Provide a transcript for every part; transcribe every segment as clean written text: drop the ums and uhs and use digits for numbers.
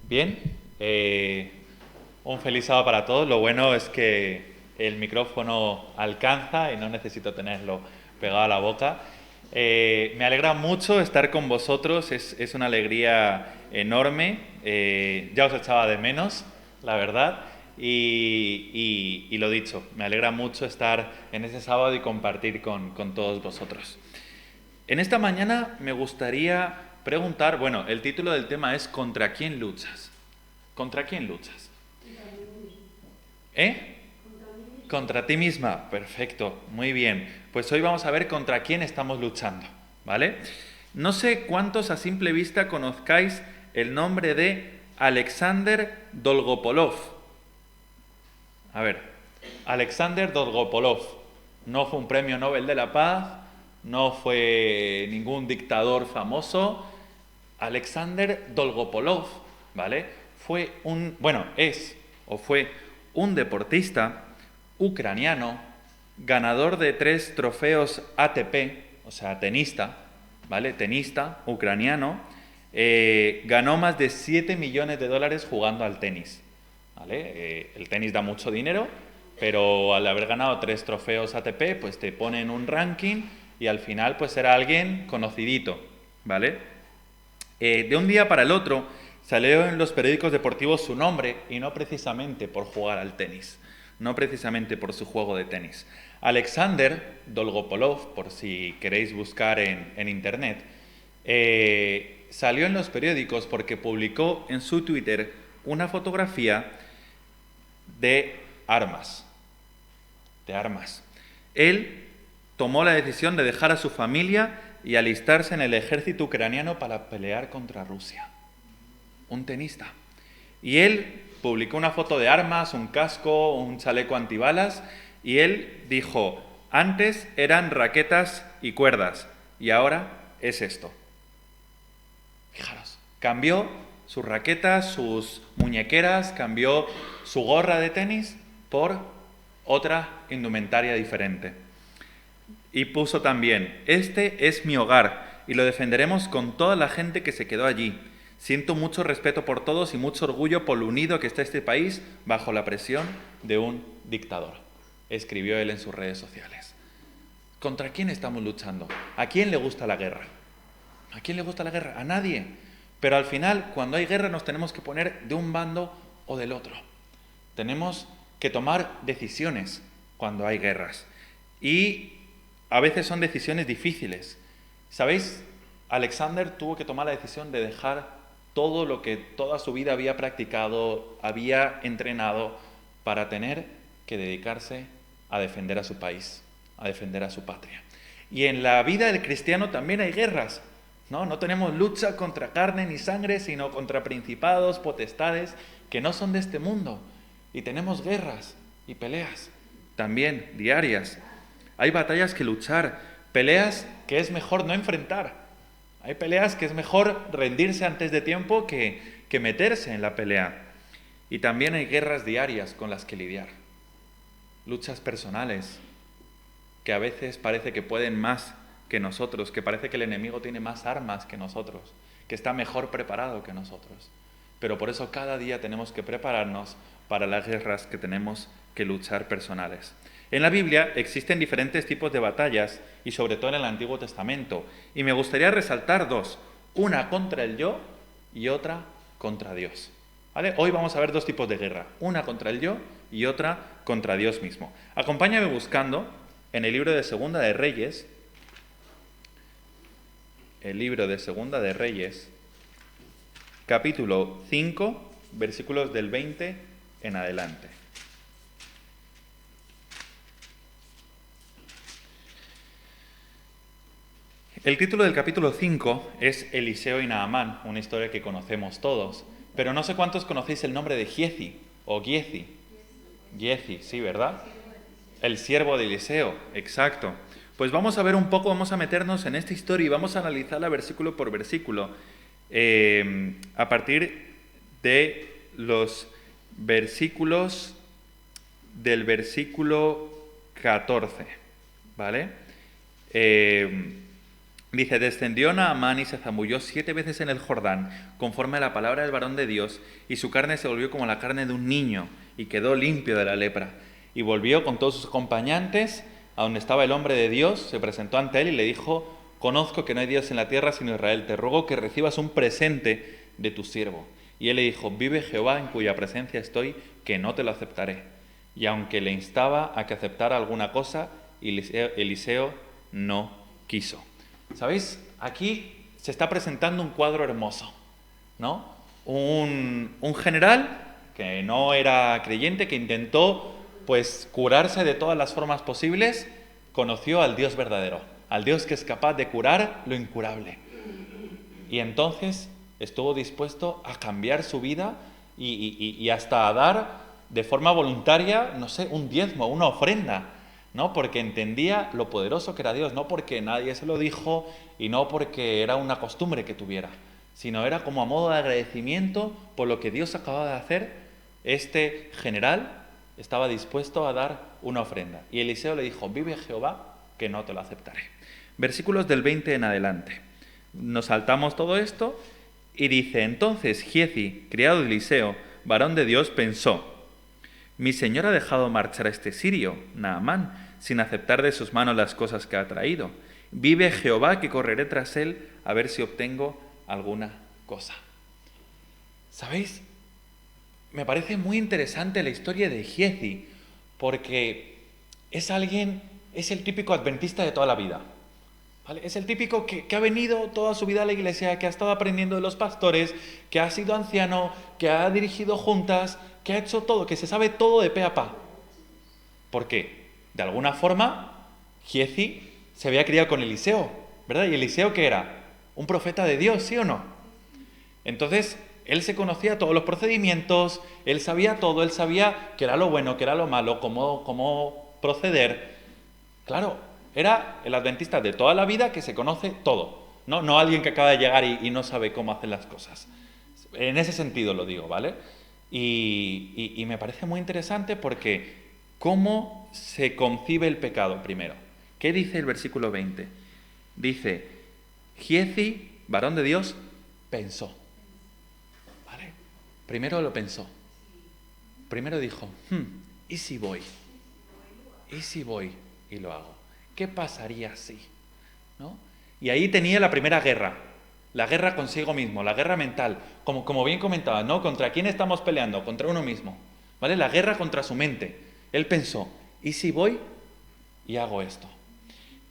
Bien, un feliz sábado para todos. Lo bueno es que el micrófono alcanza y no necesito tenerlo pegado a la boca. Me alegra mucho estar con vosotros, es una alegría enorme. Ya os echaba de menos, la verdad. Y lo dicho, me alegra mucho estar en ese sábado y compartir con todos vosotros. En esta mañana me gustaría preguntar, bueno, el título del tema es ¿contra quién luchas? ¿Contra quién luchas? ¿Eh? Contra ti misma. Perfecto, muy bien. Pues hoy vamos a ver contra quién estamos luchando, ¿vale? No sé cuántos a simple vista conozcáis el nombre de Alexander Dolgopolov. A ver, Alexander Dolgopolov no fue un premio Nobel de la Paz, no fue ningún dictador famoso. Alexander Dolgopolov, ¿vale? Fue un deportista ucraniano, ganador de 3 trofeos ATP, o sea, tenista, ¿vale? Tenista ucraniano, ganó más de 7 millones de dólares jugando al tenis, ¿vale? El tenis da mucho dinero, pero al haber ganado 3 trofeos ATP, pues te pone en un ranking y al final pues era alguien conocidito, ¿vale? De un día para el otro salió en los periódicos deportivos su nombre y no precisamente por jugar al tenis, no precisamente por su juego de tenis. Alexander Dolgopolov, por si queréis buscar en internet, salió en los periódicos porque publicó en su Twitter una fotografía de armas, de armas. Él tomó la decisión de dejar a su familia y alistarse en el ejército ucraniano para pelear contra Rusia. Un tenista. Y él publicó una foto de armas, un casco, un chaleco antibalas, y él dijo, antes eran raquetas y cuerdas, y ahora es esto. Fijaros, cambió sus raquetas, sus muñequeras, cambió su gorra de tenis por otra indumentaria diferente. Y puso también, este es mi hogar y lo defenderemos con toda la gente que se quedó allí. Siento mucho respeto por todos y mucho orgullo por lo unido que está este país bajo la presión de un dictador, escribió él en sus redes sociales. ¿Contra quién estamos luchando? ¿A quién le gusta la guerra? ¿A quién le gusta la guerra? A nadie. Pero al final, cuando hay guerra, nos tenemos que poner de un bando o del otro. Tenemos que tomar decisiones cuando hay guerras. Y a veces son decisiones difíciles. ¿Sabéis? Alexander tuvo que tomar la decisión de dejar todo lo que toda su vida había practicado, había entrenado, para tener que dedicarse a defender a su país, a defender a su patria. Y en la vida del cristiano también hay guerras, ¿no? No tenemos lucha contra carne ni sangre, sino contra principados, potestades, que no son de este mundo. Y tenemos guerras y peleas, también diarias. Hay batallas que luchar, peleas que es mejor no enfrentar. Hay peleas que es mejor rendirse antes de tiempo que meterse en la pelea. Y también hay guerras diarias con las que lidiar. Luchas personales, que a veces parece que pueden más que nosotros, que parece que el enemigo tiene más armas que nosotros, que está mejor preparado que nosotros. Pero por eso cada día tenemos que prepararnos para las guerras que tenemos que luchar personales. En la Biblia existen diferentes tipos de batallas y sobre todo en el Antiguo Testamento. Y me gustaría resaltar 2, una contra el yo y otra contra Dios. ¿Vale? Hoy vamos a ver 2 tipos de guerra, una contra el yo y otra contra Dios mismo. Acompáñame buscando en el libro de Segunda de Reyes, capítulo 5, versículos del 20 en adelante. El título del capítulo 5 es Eliseo y Naamán, una historia que conocemos todos, pero no sé cuántos conocéis el nombre de Giezi o Giezi. Giezi, sí, ¿verdad? El siervo de Eliseo, exacto. Pues vamos a ver un poco, vamos a meternos en esta historia y vamos a analizarla versículo por versículo, a partir de los versículos del versículo 14, ¿vale? Dice, descendió Naamán y se zambulló 7 veces en el Jordán, conforme a la palabra del varón de Dios, y su carne se volvió como la carne de un niño, y quedó limpio de la lepra. Y volvió con todos sus acompañantes a donde estaba el hombre de Dios, se presentó ante él y le dijo, conozco que no hay Dios en la tierra sino Israel, te ruego que recibas un presente de tu siervo. Y él le dijo, vive Jehová en cuya presencia estoy, que no te lo aceptaré. Y aunque le instaba a que aceptara alguna cosa, Eliseo no quiso. ¿Sabéis? Aquí se está presentando un cuadro hermoso, ¿no? Un general que no era creyente, que intentó pues curarse de todas las formas posibles, conoció al Dios verdadero, al Dios que es capaz de curar lo incurable. Y entonces estuvo dispuesto a cambiar su vida y hasta a dar de forma voluntaria, no sé, un diezmo, una ofrenda, ¿no? Porque entendía lo poderoso que era Dios, no porque nadie se lo dijo y no porque era una costumbre que tuviera, sino era como a modo de agradecimiento por lo que Dios acababa de hacer. Este general estaba dispuesto a dar una ofrenda. Y Eliseo le dijo, vive Jehová, que no te lo aceptaré. Versículos del 20 en adelante. Nos saltamos todo esto y dice, entonces Giezi, criado de Eliseo, varón de Dios, pensó, mi señor ha dejado marchar a este sirio, Naamán, sin aceptar de sus manos las cosas que ha traído. Vive Jehová que correré tras él a ver si obtengo alguna cosa. ¿Sabéis? Me parece muy interesante la historia de Giezi, porque es el típico adventista de toda la vida. ¿Vale? Es el típico que ha venido toda su vida a la iglesia, que ha estado aprendiendo de los pastores, que ha sido anciano, que ha dirigido juntas, que ha hecho todo, que se sabe todo de pe a pa. ¿Por qué? De alguna forma, Giezi se había criado con Eliseo, ¿verdad? ¿Y Eliseo qué era? Un profeta de Dios, ¿sí o no? Entonces, él se conocía todos los procedimientos, él sabía todo, él sabía qué era lo bueno, qué era lo malo, cómo proceder. Claro, era el adventista de toda la vida que se conoce todo, no alguien que acaba de llegar y no sabe cómo hacer las cosas. En ese sentido lo digo, ¿vale? Y me parece muy interesante porque ¿cómo se concibe el pecado primero? ¿Qué dice el versículo 20? Dice, Giezi, varón de Dios, pensó. ¿Vale? Primero lo pensó. Primero dijo, ¿y si voy? ¿Y si voy y lo hago? ¿Qué pasaría si? ¿No? Y ahí tenía la primera guerra. La guerra consigo mismo, la guerra mental. Como bien comentaba, ¿no? ¿Contra quién estamos peleando? Contra uno mismo. ¿Vale? La guerra contra su mente. Él pensó, ¿y si voy y hago esto?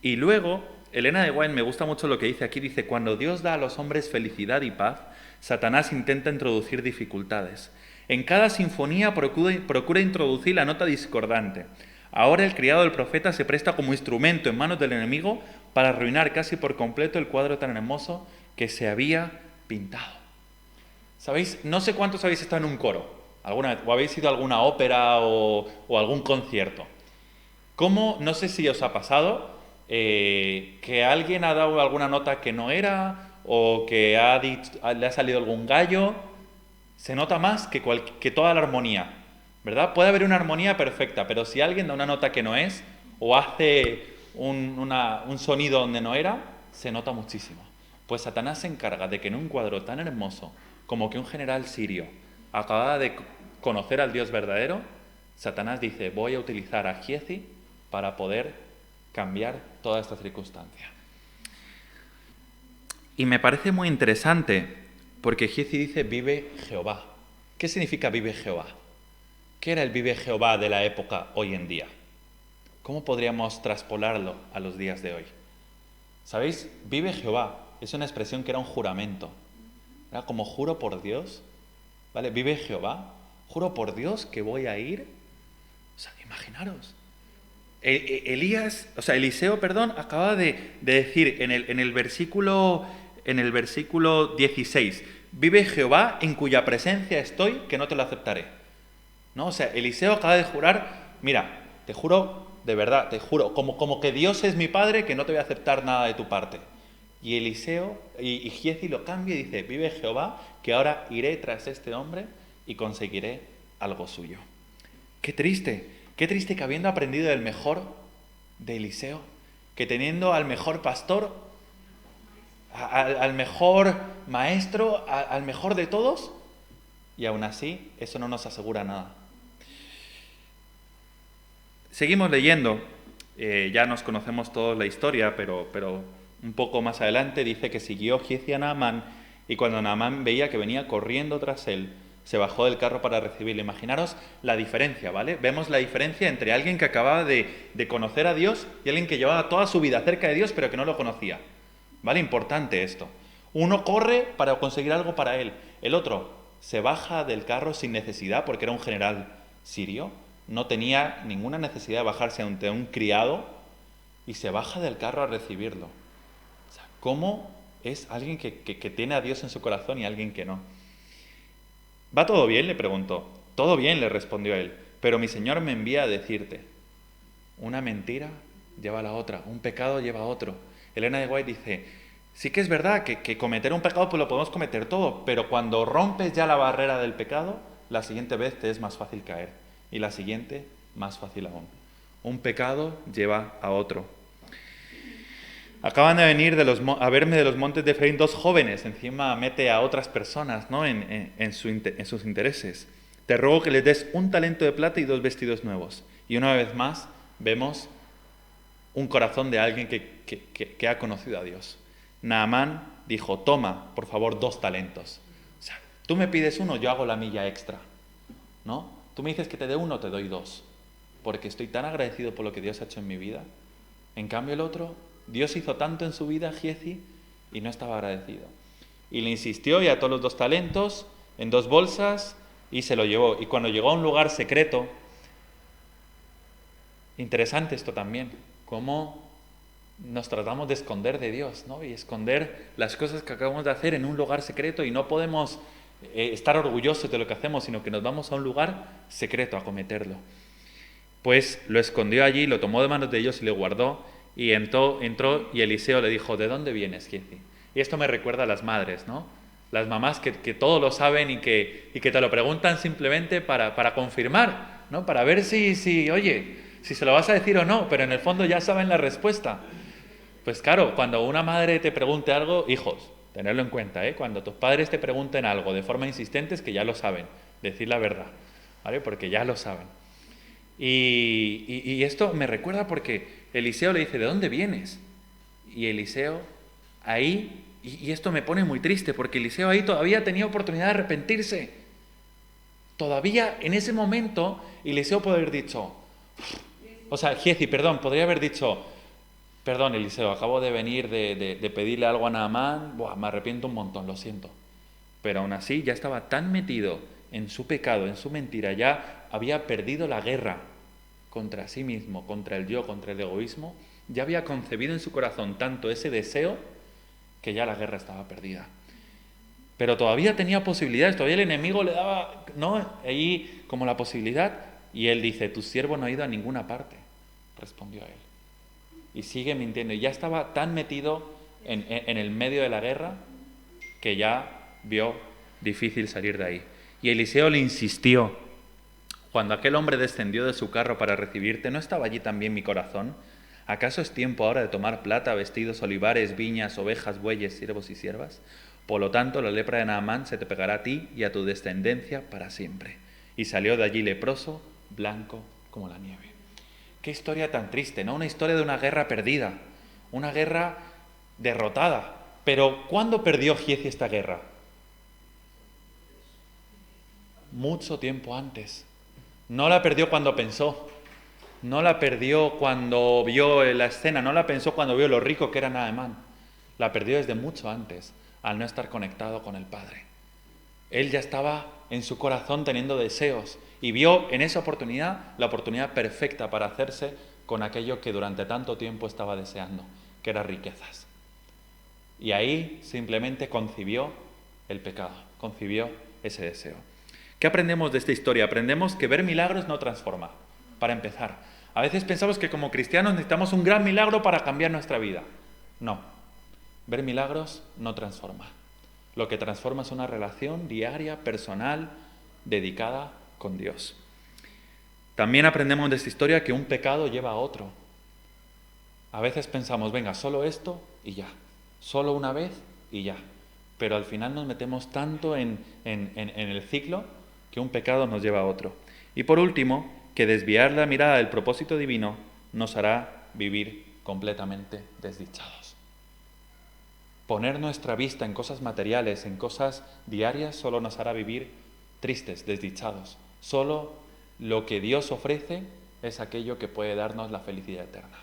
Y luego, Elena de White me gusta mucho lo que dice aquí. Dice, cuando Dios da a los hombres felicidad y paz, Satanás intenta introducir dificultades. En cada sinfonía procura introducir la nota discordante. Ahora el criado del profeta se presta como instrumento en manos del enemigo para arruinar casi por completo el cuadro tan hermoso que se había pintado. ¿Sabéis? No sé cuántos habéis estado en un coro, alguna vez, o habéis ido a alguna ópera o algún concierto. ¿Cómo, no sé si os ha pasado, que alguien ha dado alguna nota que no era, o que le ha salido algún gallo? Se nota más que toda la armonía, ¿verdad? Puede haber una armonía perfecta, pero si alguien da una nota que no es, o hace un sonido donde no era, se nota muchísimo. Pues Satanás se encarga de que en un cuadro tan hermoso como que un general sirio acababa de conocer al Dios verdadero, Satanás dice, voy a utilizar a Giezi para poder cambiar toda esta circunstancia. Y me parece muy interesante, porque Giezi dice, vive Jehová. ¿Qué significa vive Jehová? ¿Qué era el vive Jehová de la época hoy en día? ¿Cómo podríamos traspolarlo a los días de hoy? ¿Sabéis? Vive Jehová es una expresión que era un juramento. Era como juro por Dios, ¿vale? Vive Jehová, juro por Dios que voy a ir. O sea, imaginaros. Eliseo, acaba de decir en el versículo 16, vive Jehová en cuya presencia estoy, que no te lo aceptaré. ¿No? O sea, Eliseo acaba de jurar, mira, te juro, de verdad, te juro, como que Dios es mi padre, que no te voy a aceptar nada de tu parte. Y Eliseo, y Giezi lo cambia y dice, vive Jehová, que ahora iré tras este hombre y conseguiré algo suyo. Qué triste que habiendo aprendido del mejor de Eliseo, que teniendo al mejor pastor, al mejor maestro, al mejor de todos, y aún así eso no nos asegura nada. Seguimos leyendo, ya nos conocemos todos la historia, pero un poco más adelante dice que siguió Giezi a Naamán, y cuando Naamán veía que venía corriendo tras él, se bajó del carro para recibirle. Imaginaros la diferencia, ¿vale? Vemos la diferencia entre alguien que acababa de conocer a Dios y alguien que llevaba toda su vida cerca de Dios pero que no lo conocía. ¿Vale? Importante esto. Uno corre para conseguir algo para él. El otro se baja del carro sin necesidad porque era un general sirio. No tenía ninguna necesidad de bajarse ante un criado y se baja del carro a recibirlo. O sea, ¿cómo es alguien que tiene a Dios en su corazón y alguien que no? ¿Va todo bien?, le preguntó. Todo bien, le respondió él, pero mi Señor me envía a decirte, una mentira lleva a la otra, un pecado lleva a otro. Elena de White dice, sí que es verdad que cometer un pecado pues lo podemos cometer todo, pero cuando rompes ya la barrera del pecado, la siguiente vez te es más fácil caer, y la siguiente más fácil aún. Un pecado lleva a otro. Acaban de venir a verme de los montes de Efraín 2 jóvenes, encima mete a otras personas, ¿no?, en sus intereses. Te ruego que les des un talento de plata y 2 vestidos nuevos. Y una vez más vemos un corazón de alguien que ha conocido a Dios. Naamán dijo, toma, por favor, 2 talentos. O sea, tú me pides 1, yo hago la milla extra, ¿no? Tú me dices que te dé 1, te doy 2, porque estoy tan agradecido por lo que Dios ha hecho en mi vida. En cambio el otro, Dios hizo tanto en su vida, Giezi, y no estaba agradecido. Y le insistió y ató los 2 talentos en 2 bolsas y se lo llevó. Y cuando llegó a un lugar secreto, interesante esto también, cómo nos tratamos de esconder de Dios, ¿no? Y esconder las cosas que acabamos de hacer en un lugar secreto y no podemos estar orgullosos de lo que hacemos, sino que nos vamos a un lugar secreto a cometerlo. Pues lo escondió allí, lo tomó de manos de ellos y le guardó. Y entró y Eliseo le dijo, ¿de dónde vienes, Giezi? Y esto me recuerda a las madres, ¿no? Las mamás que todo lo saben y que te lo preguntan simplemente para confirmar, ¿no? Para ver si, oye, si se lo vas a decir o no, pero en el fondo ya saben la respuesta. Pues claro, cuando una madre te pregunte algo, hijos, tenerlo en cuenta, ¿eh? Cuando tus padres te pregunten algo de forma insistente es que ya lo saben, decir la verdad, ¿vale? Porque ya lo saben. Y esto me recuerda porque Eliseo le dice, ¿de dónde vienes? Y Eliseo ahí, y esto me pone muy triste, porque Eliseo ahí todavía tenía oportunidad de arrepentirse. Todavía en ese momento Eliseo podría haber dicho, Giezi, perdón, podría haber dicho, perdón Eliseo, acabo de venir de pedirle algo a Naamán, me arrepiento un montón, lo siento. Pero aún así ya estaba tan metido en su pecado, en su mentira, ya había perdido la guerra contra sí mismo, contra el yo, contra el egoísmo, ya había concebido en su corazón tanto ese deseo que ya la guerra estaba perdida. Pero todavía tenía posibilidades, todavía el enemigo le daba, ¿no?, ahí como la posibilidad, y él dice, tu siervo no ha ido a ninguna parte, respondió él. Y sigue mintiendo, y ya estaba tan metido en el medio de la guerra que ya vio difícil salir de ahí. Y Eliseo le insistió, cuando aquel hombre descendió de su carro para recibirte, ¿no estaba allí también mi corazón? ¿Acaso es tiempo ahora de tomar plata, vestidos, olivares, viñas, ovejas, bueyes, siervos y siervas? Por lo tanto, la lepra de Naamán se te pegará a ti y a tu descendencia para siempre. Y salió de allí leproso, blanco como la nieve. Qué historia tan triste, ¿no? Una historia de una guerra perdida, una guerra derrotada. Pero ¿cuándo perdió Giezi esta guerra? Mucho tiempo antes. No la perdió cuando pensó, no la perdió cuando vio la escena, no la pensó cuando vio lo rico que era Naamán. La perdió desde mucho antes, al no estar conectado con el Padre. Él ya estaba en su corazón teniendo deseos y vio en esa oportunidad la oportunidad perfecta para hacerse con aquello que durante tanto tiempo estaba deseando, que eran riquezas. Y ahí simplemente concibió el pecado, concibió ese deseo. ¿Qué aprendemos de esta historia? Aprendemos que ver milagros no transforma, para empezar. A veces pensamos que como cristianos necesitamos un gran milagro para cambiar nuestra vida. No, ver milagros no transforma. Lo que transforma es una relación diaria, personal, dedicada con Dios. También aprendemos de esta historia que un pecado lleva a otro. A veces pensamos, venga, solo esto y ya. Solo una vez y ya. Pero al final nos metemos tanto en el ciclo que un pecado nos lleva a otro. Y por último, que desviar la mirada del propósito divino nos hará vivir completamente desdichados. Poner nuestra vista en cosas materiales, en cosas diarias, solo nos hará vivir tristes, desdichados. Solo lo que Dios ofrece es aquello que puede darnos la felicidad eterna.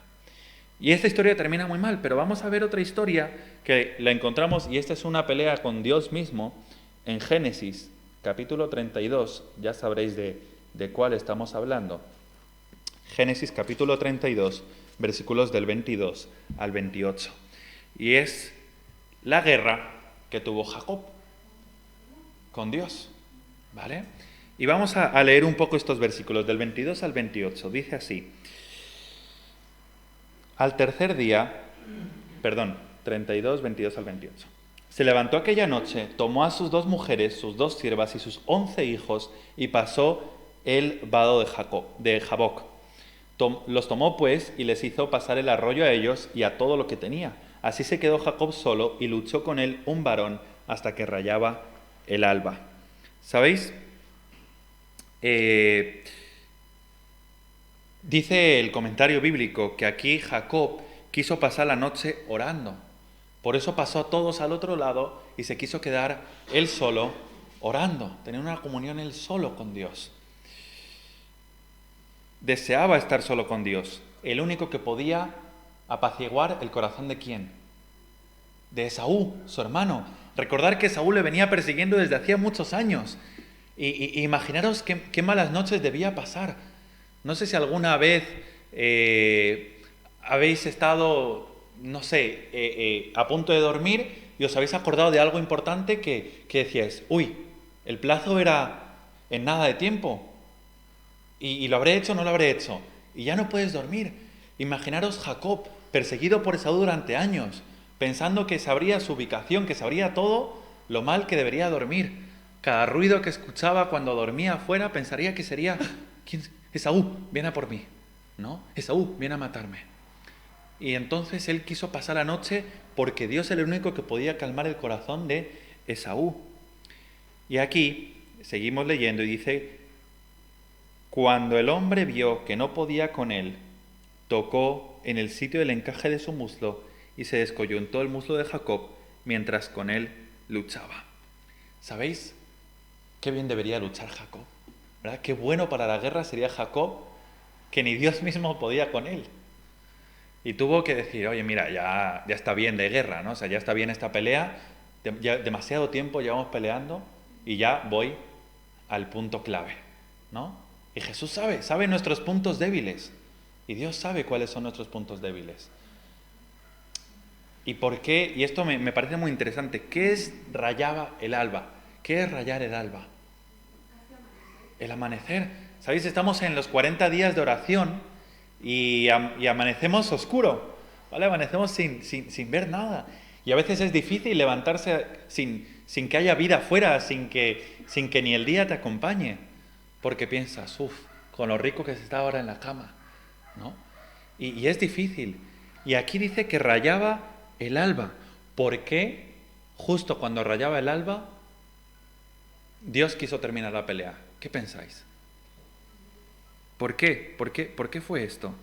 Y esta historia termina muy mal, pero vamos a ver otra historia que la encontramos, y esta es una pelea con Dios mismo, en Génesis, capítulo 32, ya sabréis de cuál estamos hablando. Génesis, capítulo 32, versículos del 22 al 28. Y es la guerra que tuvo Jacob con Dios, ¿vale? Y vamos a leer un poco estos versículos, del 22 al 28. Dice así: al tercer día, 32, 22 al 28. Se levantó aquella noche, tomó a sus 2 mujeres, sus 2 siervas y sus 11 hijos, y pasó el vado de Jaboc. Los tomó pues y les hizo pasar el arroyo a ellos y a todo lo que tenía. Así se quedó Jacob solo y luchó con él un varón hasta que rayaba el alba. ¿Sabéis? Dice el comentario bíblico que aquí Jacob quiso pasar la noche orando. Por eso pasó a todos al otro lado y se quiso quedar él solo orando, tener una comunión él solo con Dios. Deseaba estar solo con Dios, el único que podía apaciguar el corazón ¿de quién? De Esaú, su hermano. Recordar que Esaú le venía persiguiendo desde hacía muchos años. Y imaginaros qué malas noches debía pasar. No sé si alguna vez habéis estado, no sé, a punto de dormir y os habéis acordado de algo importante que decíais, uy, el plazo era en nada de tiempo. ¿Y lo habré hecho o no lo habré hecho? Y ya no puedes dormir. Imaginaros Jacob, perseguido por Esaú durante años, pensando que sabría su ubicación, que sabría todo, lo mal que debería dormir. Cada ruido que escuchaba cuando dormía afuera pensaría que sería, ¿quién? Esaú, viene a por mí, ¿no? Esaú, viene a matarme. Y entonces él quiso pasar la noche porque Dios era el único que podía calmar el corazón de Esaú. Y aquí seguimos leyendo y dice: cuando el hombre vio que no podía con él, tocó en el sitio del encaje de su muslo y se descoyuntó el muslo de Jacob mientras con él luchaba. ¿Sabéis qué bien debería luchar Jacob? ¿Verdad? Qué bueno para la guerra sería Jacob, que ni Dios mismo podía con él. Y tuvo que decir, oye, mira, ya está bien de guerra, ¿no? O sea, ya está bien esta pelea, ya demasiado tiempo llevamos peleando y ya voy al punto clave, ¿no? Y Jesús sabe nuestros puntos débiles. Y Dios sabe cuáles son nuestros puntos débiles. ¿Y por qué? Y esto me parece muy interesante. ¿Qué es rayaba el alba? ¿Qué es rayar el alba? El amanecer. ¿Sabéis? Estamos en los 40 días de oración y amanecemos oscuro, ¿vale? Amanecemos sin ver nada. Y a veces es difícil levantarse sin que haya vida afuera, sin que ni el día te acompañe. Porque piensas, con lo rico que se está ahora en la cama, ¿no? Y es difícil. Y aquí dice que rayaba el alba. ¿Por qué justo cuando rayaba el alba Dios quiso terminar la pelea? ¿Qué pensáis? ¿Por qué? ¿Por qué fue esto?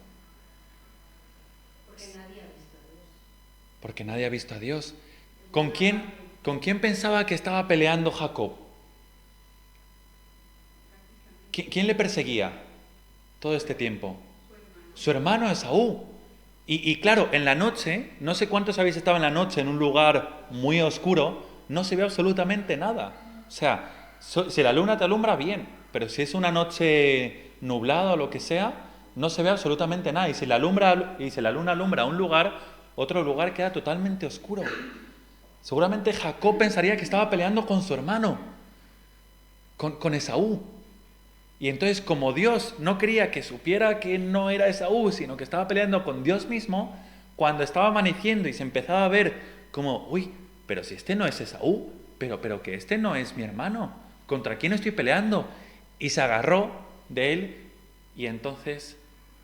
Porque nadie ha visto a Dios. Porque nadie ha visto a Dios. ¿Con quién pensaba que estaba peleando Jacob? ¿Quién le perseguía todo este tiempo? Su hermano Esaú. Y claro, en la noche, no sé cuántos habéis estado en la noche en un lugar muy oscuro, no se ve absolutamente nada. O sea, si la luna te alumbra, bien, pero si es una noche nublada o lo que sea, no se ve absolutamente nada. Y si la luna alumbra un lugar, otro lugar queda totalmente oscuro. Seguramente Jacob pensaría que estaba peleando con su hermano, con Esaú. Y entonces, como Dios no quería que supiera que no era Esaú, sino que estaba peleando con Dios mismo, cuando estaba amaneciendo y se empezaba a ver como, uy, pero si este no es Esaú, pero que este no es mi hermano, ¿contra quién estoy peleando? Y se agarró de él y entonces,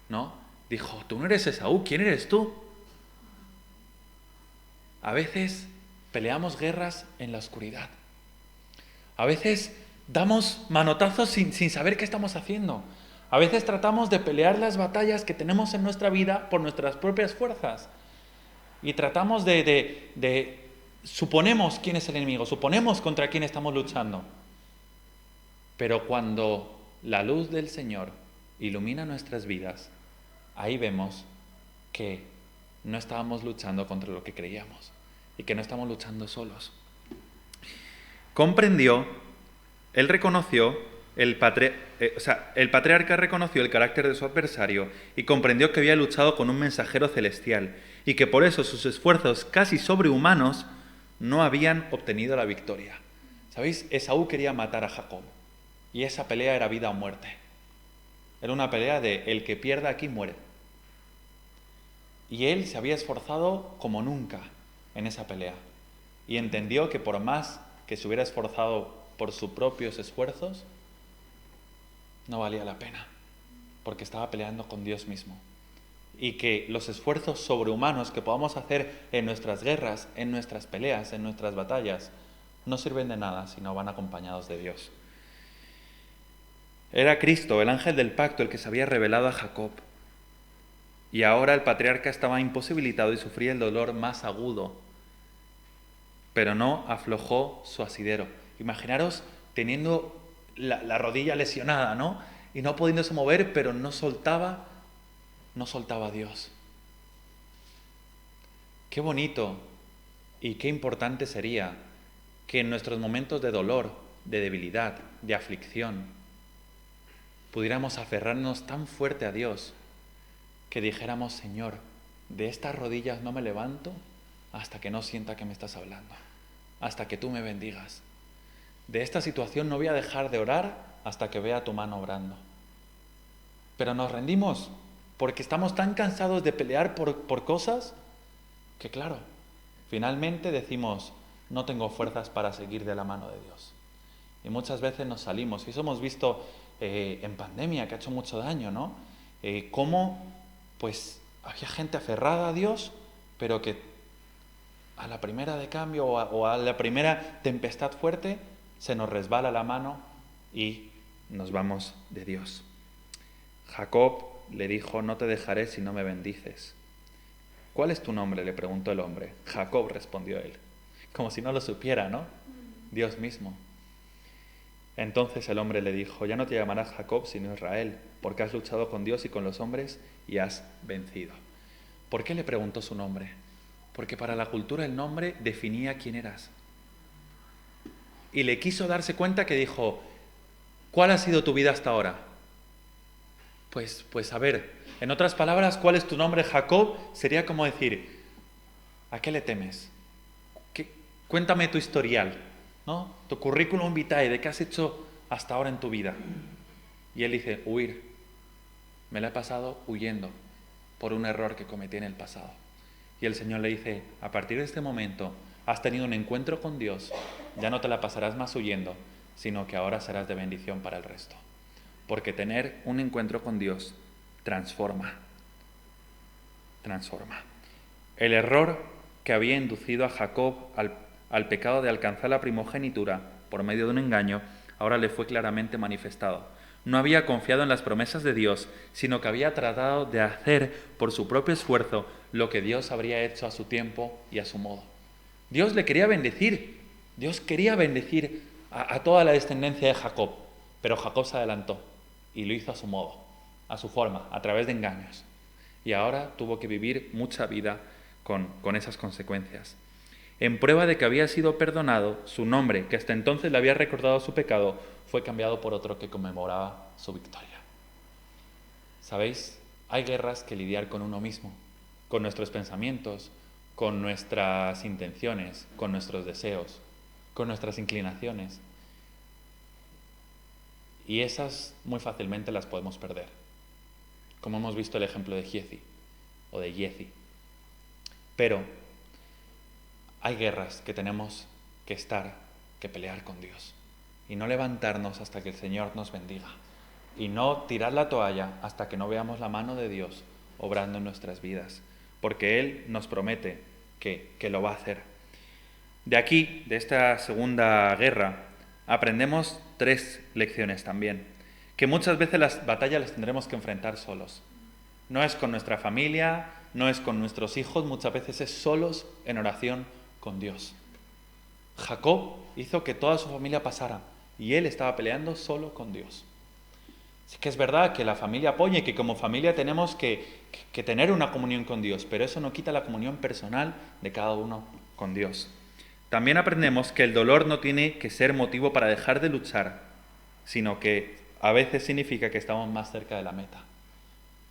¿no? Dijo, tú no eres Esaú, ¿quién eres tú? A veces peleamos guerras en la oscuridad. A veces damos manotazos sin saber qué estamos haciendo. A veces tratamos de pelear las batallas que tenemos en nuestra vida por nuestras propias fuerzas. Y tratamos suponemos quién es el enemigo, suponemos contra quién estamos luchando. Pero cuando la luz del Señor ilumina nuestras vidas, ahí vemos que no estábamos luchando contra lo que creíamos y que no estamos luchando solos. Comprendió, él reconoció, el patriarca reconoció el carácter de su adversario y comprendió que había luchado con un mensajero celestial y que por eso sus esfuerzos casi sobrehumanos no habían obtenido la victoria. ¿Sabéis? Esaú quería matar a Jacob y esa pelea era vida o muerte. Era una pelea de el que pierda aquí muere. Y él se había esforzado como nunca en esa pelea y entendió que por más que se hubiera esforzado por sus propios esfuerzos, no valía la pena, porque estaba peleando con Dios mismo. Y que los esfuerzos sobrehumanos que podamos hacer en nuestras guerras, en nuestras peleas, en nuestras batallas, no sirven de nada si no van acompañados de Dios. Era Cristo, el ángel del pacto, el que se había revelado a Jacob. Y ahora el patriarca estaba imposibilitado y sufría el dolor más agudo, pero no aflojó su asidero. Imaginaros teniendo la rodilla lesionada, ¿no? Y no pudiéndose mover, pero no soltaba a Dios. Qué bonito y qué importante sería que en nuestros momentos de dolor, de debilidad, de aflicción, pudiéramos aferrarnos tan fuerte a Dios que dijéramos: Señor, de estas rodillas no me levanto hasta que no sienta que me estás hablando, hasta que tú me bendigas. De esta situación no voy a dejar de orar hasta que vea tu mano obrando. Pero nos rendimos porque estamos tan cansados de pelear por cosas que, claro, finalmente decimos: no tengo fuerzas para seguir de la mano de Dios. Y muchas veces nos salimos. Y eso hemos visto en pandemia, que ha hecho mucho daño, ¿no? Cómo pues había gente aferrada a Dios, pero que a la primera de cambio o a la primera tempestad fuerte se nos resbala la mano y nos vamos de Dios. Jacob le dijo: no te dejaré si no me bendices. ¿Cuál es tu nombre?, le preguntó el hombre. Jacob, respondió él. Como si no lo supiera, ¿no? Dios mismo. Entonces el hombre le dijo: ya no te llamarás Jacob sino Israel, porque has luchado con Dios y con los hombres y has vencido. ¿Por qué le preguntó su nombre? Porque para la cultura el nombre definía quién eras. Y le quiso darse cuenta que dijo: ¿cuál ha sido tu vida hasta ahora? Pues a ver, en otras palabras, ¿cuál es tu nombre, Jacob? Sería como decir: ¿a qué le temes? Cuéntame tu historial, ¿no? Tu currículum vitae, ¿de qué has hecho hasta ahora en tu vida? Y él dice: huir. Me la he pasado huyendo por un error que cometí en el pasado. Y el Señor le dice: a partir de este momento has tenido un encuentro con Dios, ya no te la pasarás más huyendo, sino que ahora serás de bendición para el resto. Porque tener un encuentro con Dios transforma. El error que había inducido a Jacob al pecado de alcanzar la primogenitura por medio de un engaño, ahora le fue claramente manifestado. No había confiado en las promesas de Dios, sino que había tratado de hacer por su propio esfuerzo lo que Dios habría hecho a su tiempo y a su modo. Dios le quería bendecir. Dios quería bendecir a toda la descendencia de Jacob, pero Jacob se adelantó y lo hizo a su modo, a su forma, a través de engaños. Y ahora tuvo que vivir mucha vida con esas consecuencias. En prueba de que había sido perdonado, su nombre, que hasta entonces le había recordado su pecado, fue cambiado por otro que conmemoraba su victoria. ¿Sabéis? Hay guerras que lidiar con uno mismo, con nuestros pensamientos, con nuestras intenciones, con nuestros deseos, con nuestras inclinaciones. Y esas muy fácilmente las podemos perder, como hemos visto el ejemplo de Giezi o de Yezi. Pero hay guerras que tenemos que pelear con Dios y no levantarnos hasta que el Señor nos bendiga y no tirar la toalla hasta que no veamos la mano de Dios obrando en nuestras vidas, porque Él nos promete que lo va a hacer. De aquí, de esta segunda guerra, aprendemos 3 lecciones también, que muchas veces las batallas las tendremos que enfrentar solos. No es con nuestra familia, no es con nuestros hijos, muchas veces es solos en oración con Dios. Jacob hizo que toda su familia pasara y él estaba peleando solo con Dios. Sí que es verdad que la familia apoya y que como familia tenemos que tener una comunión con Dios, pero eso no quita la comunión personal de cada uno con Dios. También aprendemos que el dolor no tiene que ser motivo para dejar de luchar, sino que a veces significa que estamos más cerca de la meta.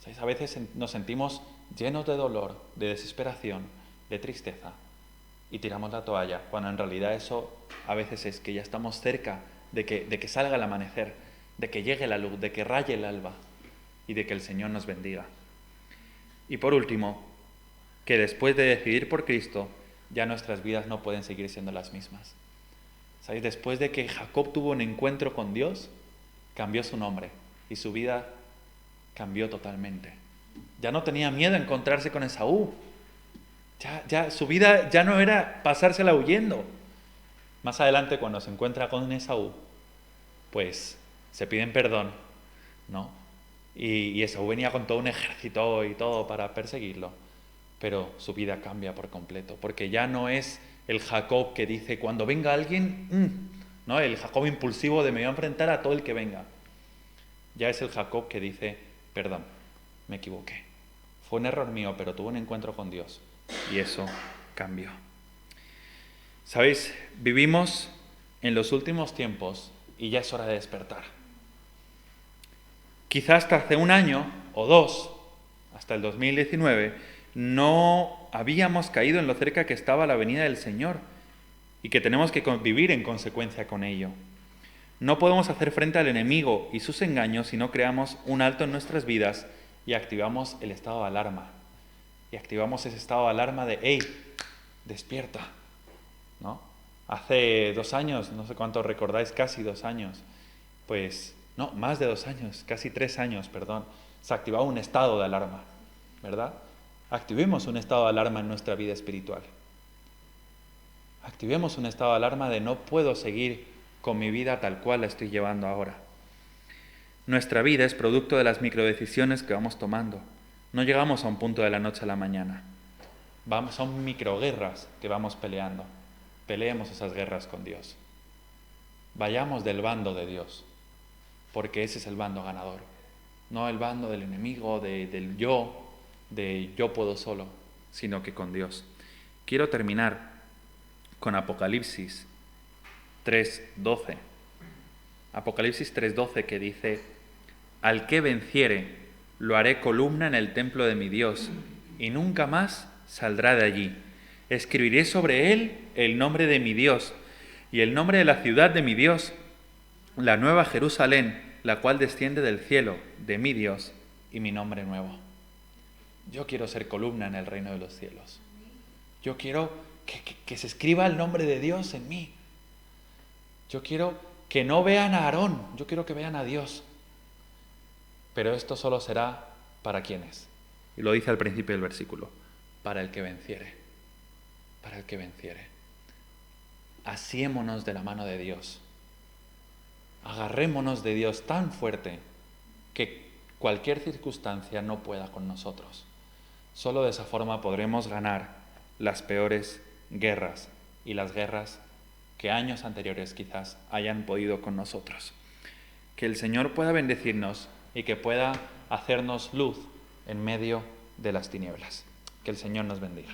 ¿Sabéis? A veces nos sentimos llenos de dolor, de desesperación, de tristeza, y tiramos la toalla, cuando en realidad eso a veces es que ya estamos cerca de que salga el amanecer, de que llegue la luz, de que raye el alba y de que el Señor nos bendiga. Y por último, que después de decidir por Cristo, ya nuestras vidas no pueden seguir siendo las mismas. ¿Sabéis? Después de que Jacob tuvo un encuentro con Dios, cambió su nombre y su vida cambió totalmente. Ya no tenía miedo a encontrarse con Esaú. Ya su vida ya no era pasársela huyendo. Más adelante, cuando se encuentra con Esaú, pues se piden perdón, ¿no? Y Esaú venía con todo un ejército y todo para perseguirlo. Pero su vida cambia por completo, porque ya no es el Jacob que dice, cuando venga alguien, ¿no? El Jacob impulsivo de me voy a enfrentar a todo el que venga. Ya es el Jacob que dice, perdón, me equivoqué. Fue un error mío, pero tuve un encuentro con Dios y eso cambió. ¿Sabéis? Vivimos en los últimos tiempos y ya es hora de despertar. Quizás hasta hace 1 año o 2, hasta el 2019, no habíamos caído en lo cerca que estaba la venida del Señor y que tenemos que vivir en consecuencia con ello. No podemos hacer frente al enemigo y sus engaños si no creamos un alto en nuestras vidas y activamos el estado de alarma. Y activamos ese estado de alarma de, ¡hey, despierta! ¿No? Hace 2 años, no sé cuánto recordáis, casi 2 años, pues, no, más de 2 años, casi 3 años, perdón, se activaba un estado de alarma, ¿verdad? Activemos un estado de alarma en nuestra vida espiritual. Activemos un estado de alarma de no puedo seguir con mi vida tal cual la estoy llevando ahora. Nuestra vida es producto de las microdecisiones que vamos tomando. No llegamos a un punto de la noche a la mañana. Son microguerras que vamos peleando. Peleemos esas guerras con Dios. Vayamos del bando de Dios, porque ese es el bando ganador. No el bando del enemigo, del yo, de yo puedo solo, sino que con Dios. Quiero terminar con Apocalipsis 3:12. Apocalipsis 3:12 que dice, al que venciere, lo haré columna en el templo de mi Dios, y nunca más saldrá de allí. Escribiré sobre él el nombre de mi Dios, y el nombre de la ciudad de mi Dios, la nueva Jerusalén, la cual desciende del cielo, de mi Dios, y mi nombre nuevo. Yo quiero ser columna en el reino de los cielos. Yo quiero que se escriba el nombre de Dios en mí. Yo quiero que no vean a Aarón, yo quiero que vean a Dios. Pero esto solo será para quienes. Y lo dice al principio del versículo, para el que venciere. Para el que venciere. Asiémonos de la mano de Dios. Agarrémonos de Dios tan fuerte que cualquier circunstancia no pueda con nosotros. Solo de esa forma podremos ganar las peores guerras y las guerras que años anteriores quizás hayan podido con nosotros. Que el Señor pueda bendecirnos y que pueda hacernos luz en medio de las tinieblas. Que el Señor nos bendiga.